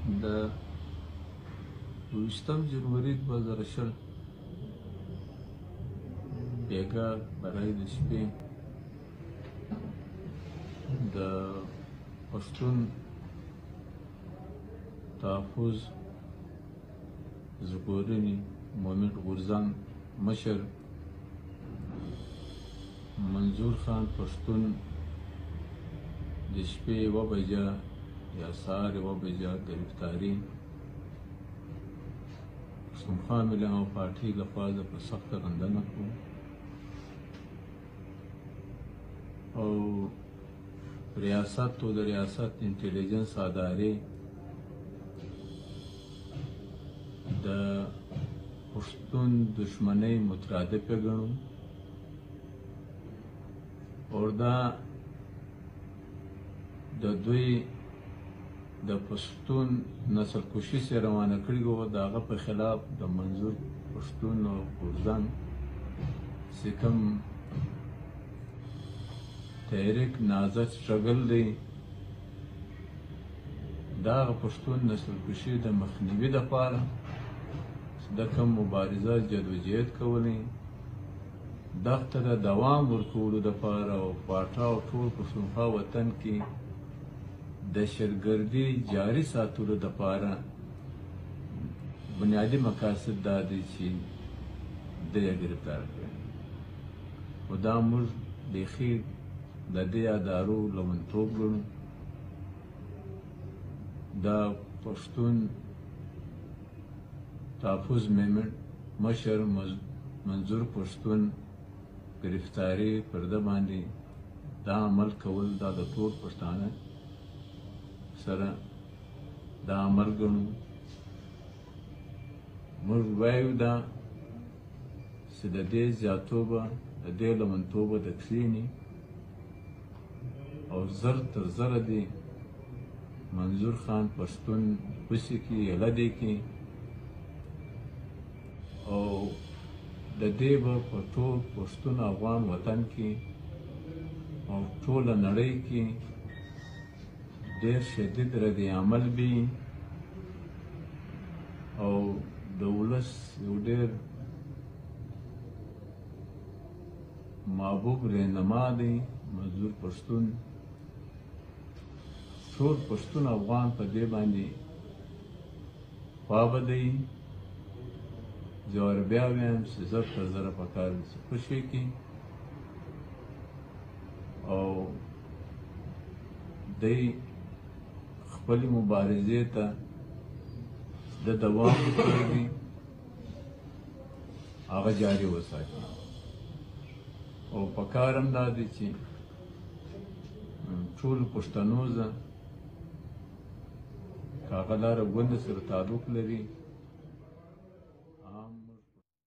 د 20 جنوري 2020 بیګا برای د شپې د پښتون تحفظ ژغورنې مومنټ غورځنګ مشر منظور خان پښتون د شپې 1 بجه یا سهار 1 بجه گرفتاری پښتونخوا ملي پارټۍ لخوا په سخته غندنه کوو او ریاست او د ریاست انټیلیجنس ادارې د پښتون دشمنۍ مترادفه ګڼو او دا د دوی د پښتون نسل کشي سره روانه کړي وو د هغه په خلاف د منظور پښتون او غورځنګ چې کوم تحریک نازک سټرګل دی دا پښتون نسل کشي د مخنیوي دپاره د کوم مبارزه جدوجہد کولی دغه ته د دوام ورکولو دپاره او پاټا او ټول پښتونخوا وطن کې دهشتګردي جاري ساتلو دپاره بنیادي مقاصد دا دی چې دی یې ګرفتار کړی خو دا موږ بیخي د دې ادارو لمنتوب ګڼو دا پښتون تحفظ مومنټ مشر منظور پښتون گرفتاری پر ده باندې دا عمل کول دا د ټول پښتانه سره دا عمل ګڼو موږ وایو دا چې د دې زیاتوبه د دې لمنتوبه د کښېني او زر تر زره دی منظور خان پښتون کوڅې کې ایله دی کې او د دې به په ټول پښتون افغان وطن کې او ټوله نړۍ کې ډېر شدید رد عمل وي او د ولس یو ډېر محبوب رهنما دی منظور پښتون ټول پښتون افغان په دې باندې خوابه دی زه بیا وایم چې زر تر زره پکار دي چې خوشي کړي او دی خپلې مبارزې ته د دوام ورکړي هغه جاري وساتي او پکار هم دا دی چې ټول پښتنو زه که هغه لاره ګوند سره تعلق لري